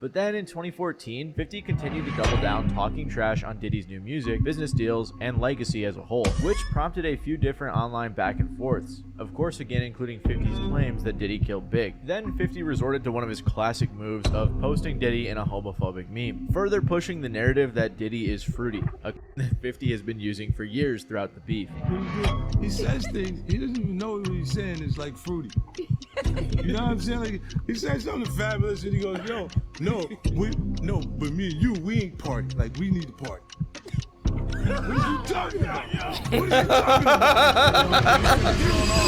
But then in 2014, 50 continued to double down talking trash on Diddy's new music, business deals, and legacy as a whole, which prompted a few different online back and forths. Of course, again including 50's claims that Diddy killed Big. Then 50 resorted to one of his classic moves of posting Diddy in a homophobic meme, further pushing the narrative that Diddy is fruity, a 50 has been using for years throughout the beef. He says things, he doesn't even know what he's saying is like fruity. You know what I'm saying? Like, he said something fabulous and he goes, yo, but me and you, we ain't party. Like, we need to party. What are you talking about, yo? What are you talking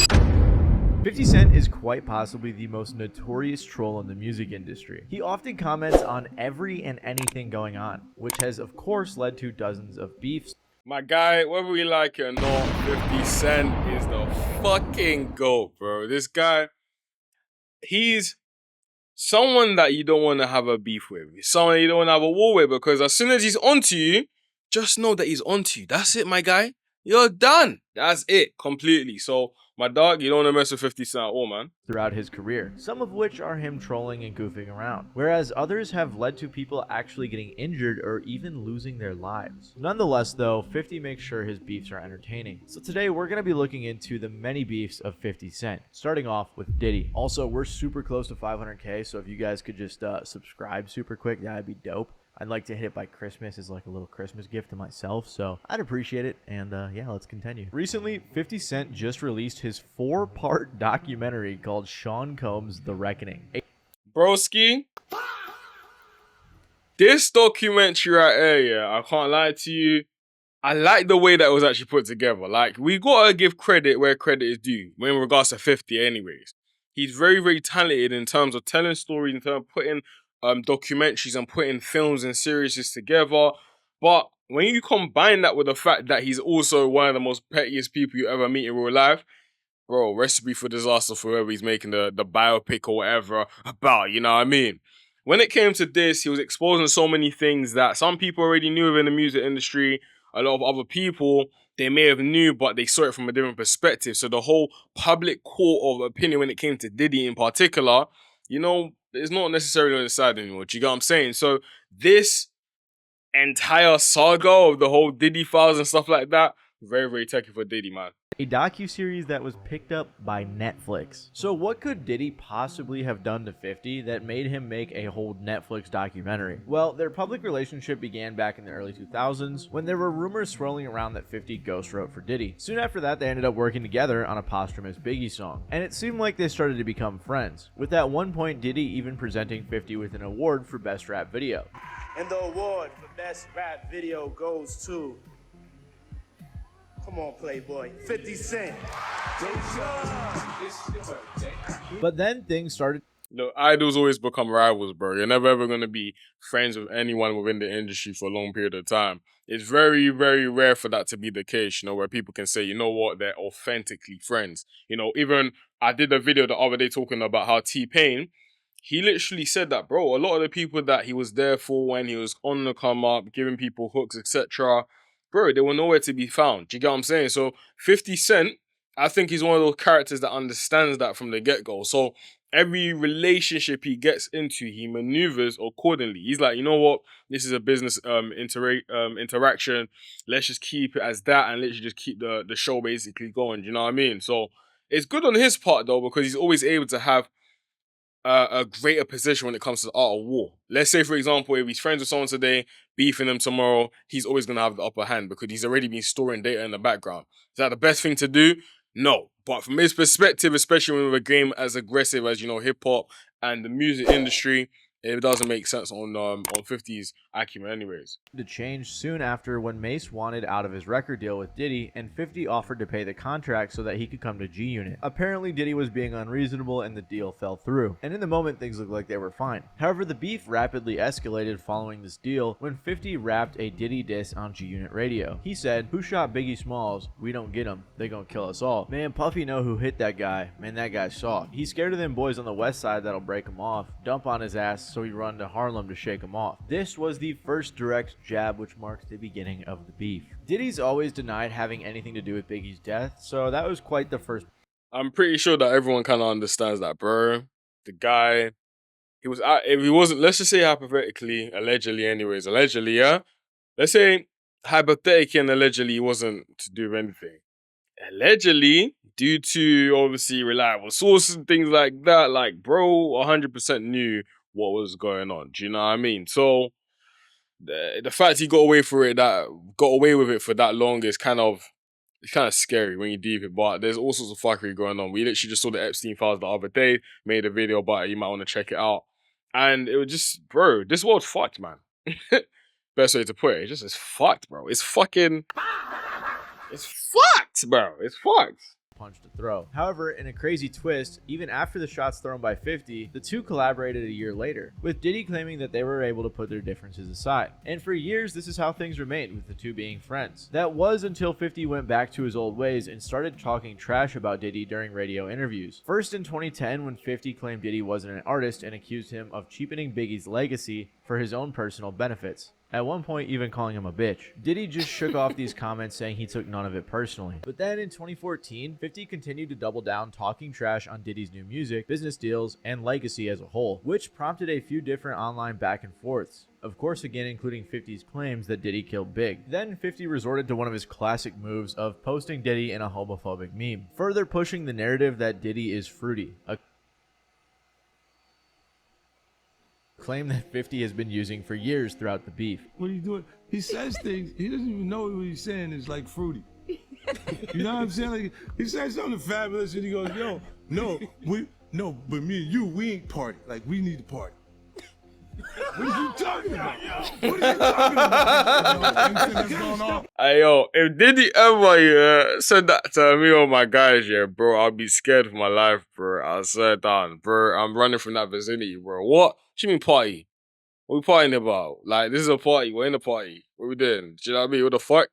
about? 50 Cent is quite possibly the most notorious troll in the music industry. He often comments on every and anything going on, which has of course led to dozens of beefs. My guy, whether we like it or not, 50 Cent is the fucking GOAT, bro. This guy, he's someone that you don't want to have a beef with. He's someone you don't want to have a war with, because as soon as he's onto you, just know that he's onto you. That's it, my guy. You're done. That's it, completely. So, my dog, you don't want to mess with 50 Cent at all, man. Throughout his career, some of which are him trolling and goofing around, whereas others have led to people actually getting injured or even losing their lives. Nonetheless though, 50 makes sure his beefs are entertaining. So today we're going to be looking into the many beefs of 50 Cent, starting off with Diddy. Also, we're super close to 500k, so if you guys could just subscribe super quick, that'd be dope. I'd like to hit it by Christmas as like a little Christmas gift to myself, so I'd appreciate it. And yeah, let's continue. Recently, 50 Cent just released his 4-part documentary called Sean Combs' The Reckoning. Broski, this documentary right here, yeah, I can't lie to you, I like the way that it was actually put together. Like, we gotta give credit where credit is due, in regards to 50 anyways. He's very, very talented in terms of telling stories, in terms of putting documentaries and putting films and series together. But when you combine that with the fact that he's also one of the most pettiest people you ever meet in real life, bro, recipe for disaster for whoever he's making the biopic or whatever about, you know what I mean? When it came to this, he was exposing so many things that some people already knew within the music industry. A lot of other people, they may have knew, but they saw it from a different perspective. So the whole public court of opinion when it came to Diddy in particular, you know, it's not necessarily on the side anymore. Do you get what I'm saying? So this entire saga of the whole Diddy files and stuff like that, very, very techy for Diddy, man. A docuseries that was picked up by Netflix. So what could Diddy possibly have done to 50 that made him make a whole Netflix documentary? Well, their public relationship began back in the early 2000s when there were rumors swirling around that 50 ghost wrote for Diddy. Soon after that, they ended up working together on a posthumous Biggie song. And it seemed like they started to become friends, with at one point Diddy even presenting 50 with an award for Best Rap Video. And the award for Best Rap Video goes to... Come on, Playboy. 50 Cent. But then things started. No, idols always become rivals, bro. You're never ever going to be friends with anyone within the industry for a long period of time. It's very, very rare for that to be the case, you know, where people can say, you know what, they're authentically friends. You know, even I did a video the other day talking about how T-Pain, he literally said that, bro, a lot of the people that he was there for when he was on the come up, giving people hooks, etc., bro, they were nowhere to be found. Do you get what I'm saying? So 50 Cent, I think he's one of those characters that understands that from the get-go. So every relationship he gets into, he maneuvers accordingly. He's like, you know what? This is a business interaction. Let's just keep it as that and let's just keep the show basically going. Do you know what I mean? So it's good on his part, though, because he's always able to have a greater position when it comes to the art of war. Let's say, for example, if he's friends with someone today, beefing them tomorrow, he's always going to have the upper hand because he's already been storing data in the background. Is that the best thing to do? No. But from his perspective, especially with a game as aggressive as, you know, hip-hop and the music industry, it doesn't make sense on 50's acumen anyways. To change soon after when Mace wanted out of his record deal with Diddy and 50 offered to pay the contract so that he could come to G-Unit. Apparently Diddy was being unreasonable and the deal fell through, and in the moment things looked like they were fine. However, the beef rapidly escalated following this deal when 50 rapped a Diddy diss on G-Unit radio. He said, "Who shot Biggie Smalls? We don't get him. They gonna kill us all. Man, Puffy know who hit that guy. Man, that guy soft. He's scared of them boys on the west side that'll break him off. Dump on his ass so he run to Harlem to shake him off." This was the first direct jab, which marks the beginning of the beef. Diddy's always denied having anything to do with Biggie's death, so that was quite the first. I'm pretty sure that everyone kind of understands that, bro. The guy, he was out, if he wasn't, let's just say hypothetically, allegedly anyways, allegedly, yeah? Let's say hypothetically and allegedly he wasn't to do anything. Allegedly, due to obviously reliable sources and things like that, like bro 100% knew what was going on. Do you know what I mean? So the fact he got away with it for that long is kind of scary when you deep it, but there's all sorts of fuckery going on. We literally just saw the Epstein files the other day, made a video about it, you might want to check it out. And it was just, bro, this world's fucked, man. Best way to put it, it's fucked, bro. It's fucking, it's fucked, bro. It's fucked. Punch to throw. However, in a crazy twist, even after the shots thrown by 50, the two collaborated a year later, with Diddy claiming that they were able to put their differences aside. And for years, this is how things remained, with the two being friends. That was until 50 went back to his old ways and started talking trash about Diddy during radio interviews. First in 2010, when 50 claimed Diddy wasn't an artist and accused him of cheapening Biggie's legacy for his own personal benefits. At one point, even calling him a bitch. Diddy just shook off these comments, saying he took none of it personally. But then in 2014, 50 continued to double down, talking trash on Diddy's new music, business deals, and legacy as a whole, which prompted a few different online back and forths. Of course, again including 50's claims that Diddy killed Big. Then 50 resorted to one of his classic moves of posting Diddy in a homophobic meme, further pushing the narrative that Diddy is fruity, a claim that 50 has been using for years throughout the beef. What are you doing? He says things, he doesn't even know what he's saying is like fruity. You know what I'm saying? Like, he says something fabulous and he goes, yo, but me and you, we ain't party. Like, we need to party. What are you talking about? What are you talking about? Hey, yo, if Diddy ever said that to me or my guys, yeah, bro, I'll be scared for my life, bro. I'll sit down, bro. I'm running from that vicinity, bro. What do you mean party? What we partying about? Like, this is a party. We're in a party. What we doing? Do you know what I mean? What the fuck?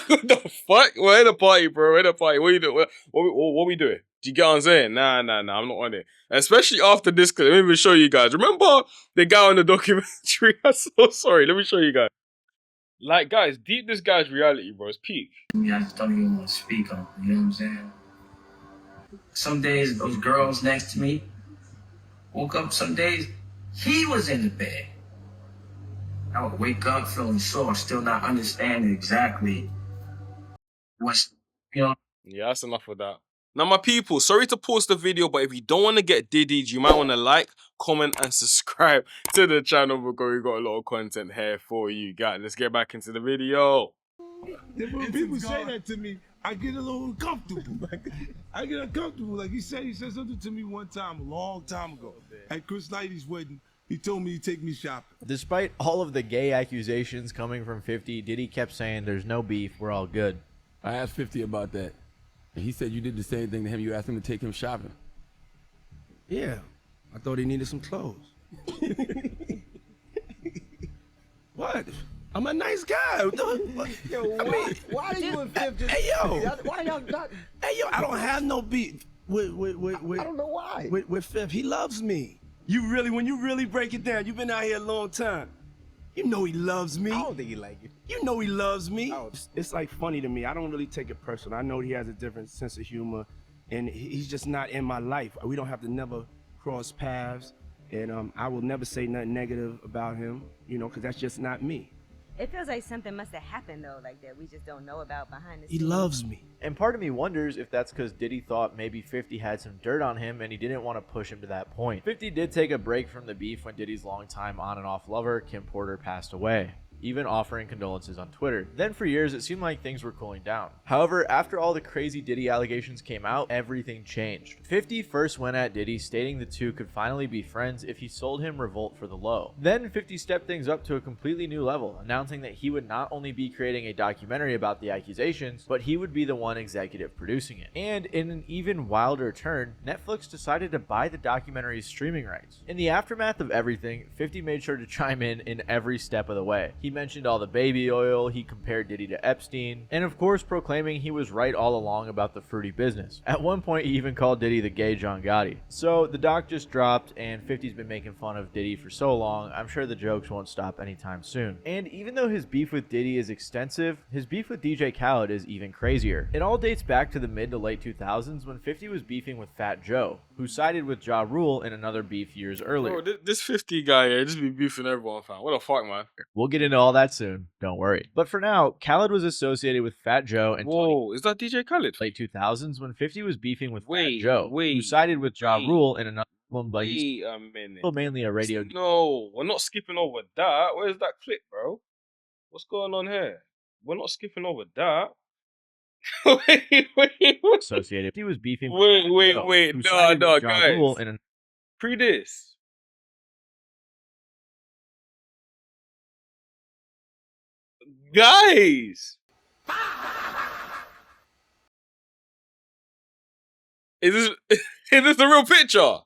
What the fuck? We're in a party, bro. We're in a party. What you doing? What we doing? Do you get what I'm saying? Nah, I'm not on it. Especially after this clip. Let me even show you guys. Remember the guy on the documentary? I'm so sorry. Let me show you guys. Like, guys, deep this guy's reality, bro. It's peak. I just don't even want to speak on it, you know what I'm saying? Some days, those girls next to me woke up, some days, he was in the bed. I would wake up feeling sore, still not understanding exactly what's, you know. Yeah, that's enough of that. Now, my people, sorry to pause the video, but if you don't want to get diddied, you might want to like, comment, and subscribe to the channel because we've got a lot of content here for you guys. Let's get back into the video. When people say that to me, I get a little uncomfortable. I get uncomfortable. Like he said something to me one time, a long time ago, at Chris Knighty's wedding. He told me he'd take me shopping. Despite all of the gay accusations coming from 50, Diddy kept saying, "There's no beef, we're all good." I asked 50 about that, and he said you did the same thing to him. You asked him to take him shopping. Yeah, I thought he needed some clothes. What? I'm a nice guy. Yo, why are you and 50? Hey, yo. Why y'all not? Hey, yo, I don't have no beef with I don't know why. With Fifth. He loves me. When you really break it down, you've been out here a long time. You know he loves me. I don't think he like you. You know he loves me. It's like funny to me. I don't really take it personal. I know he has a different sense of humor, and he's just not in my life. We don't have to never cross paths, and I will never say nothing negative about him, you know, because that's just not me. It feels like something must have happened though, like that we just don't know about behind the He scenes. loves me. And part of me wonders if that's because Diddy thought maybe 50 had some dirt on him and he didn't want to push him to that point. 50 did take a break from the beef when Diddy's longtime on and off lover, Kim Porter, passed away, even offering condolences on Twitter. Then for years, it seemed like things were cooling down. However, after all the crazy Diddy allegations came out, everything changed. 50 first went at Diddy, stating the two could finally be friends if he sold him Revolt for the Low. Then 50 stepped things up to a completely new level, announcing that he would not only be creating a documentary about the accusations, but he would be the one executive producing it. And in an even wilder turn, Netflix decided to buy the documentary's streaming rights. In the aftermath of everything, 50 made sure to chime in every step of the way. He mentioned all the baby oil, he compared Diddy to Epstein, and of course proclaiming he was right all along about the fruity business. At one point he even called Diddy the gay John Gotti. So the doc just dropped, and 50's been making fun of Diddy for so long, I'm sure the jokes won't stop anytime soon. And even though his beef with Diddy is extensive, his beef with DJ Khaled is even crazier. It all dates back to the mid to late 2000s when 50 was beefing with Fat Joe, who sided with Ja Rule in another beef years earlier. Bro, this 50 guy here just be beefing everyone, fam. What the fuck, man? We'll get into all that soon, don't worry. But for now, Khaled was associated with Fat Joe and Whoa, is that DJ Khaled? late 2000s when 50 was beefing with Fat Joe, who sided with Ja Rule in another album, but he's Wait a minute. still mainly a radio. No, we're not skipping over that. Where's that clip, bro? What's going on here? We're not skipping over that. wait. Associated. He was beefing with Fat Joe, Wait. who sided No, with Ja guys. Rule in Pre this. Guys! Is this is this the real picture?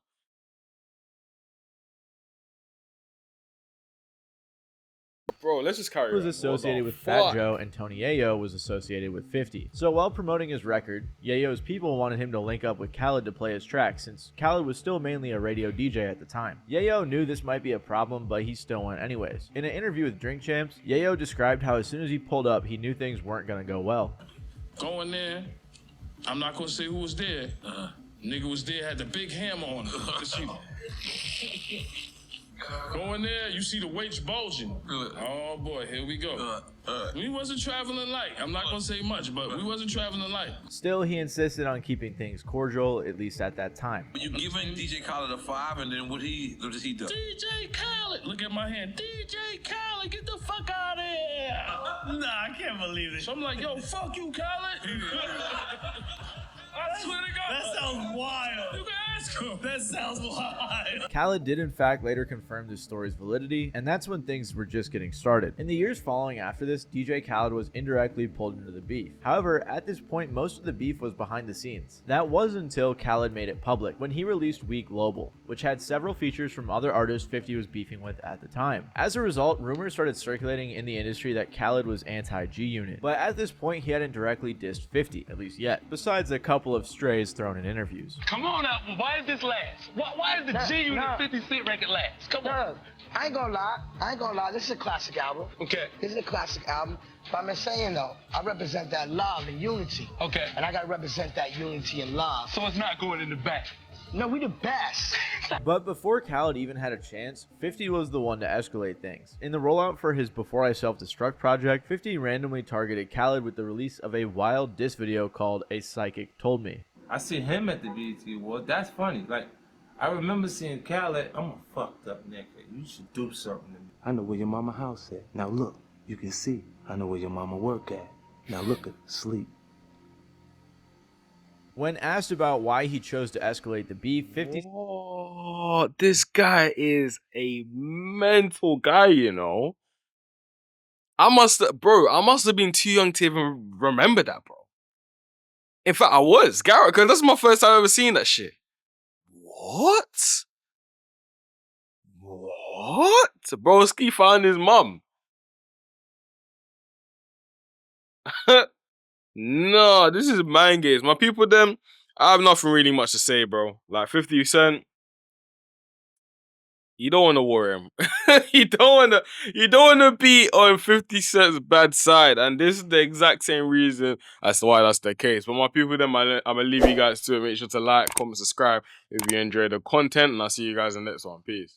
Bro, let's just carry on. was associated with What the Fat fuck? Joe, and Tony Yayo was associated with 50. So while promoting his record, Yayo's people wanted him to link up with Khaled to play his track, since Khaled was still mainly a radio DJ at the time. Yayo knew this might be a problem, but he still went anyways. In an interview with Drink Champs, Yayo described how as soon as he pulled up, he knew things weren't gonna go well. Going there, I'm not gonna say who was there. Nigga was there, had the big hammer on him. Going there, you see the weights bulging. Oh boy, here we go. We wasn't traveling light. I'm not gonna say much, but we wasn't traveling light. Still, he insisted on keeping things cordial, at least at that time. You giving DJ Khaled a 5, and then what does he do? DJ Khaled, look at my hand. DJ Khaled, get the fuck out of here. Nah, I can't believe it. So I'm like, yo, fuck you, Khaled. I swear to God. That sounds wild. You can ask him. That sounds wild. Khaled did in fact later confirm this story's validity, and that's when things were just getting started. In the years following after this, DJ Khaled was indirectly pulled into the beef. However, at this point, most of the beef was behind the scenes. That was until Khaled made it public, when he released We Global, which had several features from other artists 50 was beefing with at the time. As a result, rumors started circulating in the industry that Khaled was anti-G-Unit, but at this point he hadn't directly dissed 50, at least yet, besides a couple of strays thrown in interviews. Come on, Apple. Why is this last? Why is the G-Unit 50 Cent record last? Come on. I ain't gonna lie. This is a classic album. Okay. This is a classic album. But I'm saying though, I represent that love and unity. Okay. And I gotta represent that unity and love. So it's not going in the back. No, we the best. But before Khaled even had a chance, 50 was the one to escalate things. In the rollout for his Before I Self-Destruct project, 50 randomly targeted Khaled with the release of a wild diss video called A Psychic Told Me. I seen him at the BET Award. That's funny. Like, I remember seeing Khaled. I'm a fucked up nigga. You should do something to me. I know where your mama house at. Now look, you can see. I know where your mama work at. Now look at sleep. When asked about why he chose to escalate the beef, 50... Oh, this guy is a mental guy, you know. I must have been too young to even remember that, bro. In fact, I was, Garrett, because that's my first time ever seeing that shit. What? Broski found his mum. No, this is mind games. My people, them, I have nothing really much to say, bro. Like 50 Cent, you don't want to worry him. you don't want to be on 50 Cent's bad side, and this is the exact same reason as to why that's the case. But my people, them, I'm gonna leave you guys to it. Make sure to like, comment, subscribe if you enjoy the content, and I'll see you guys in the next one. Peace.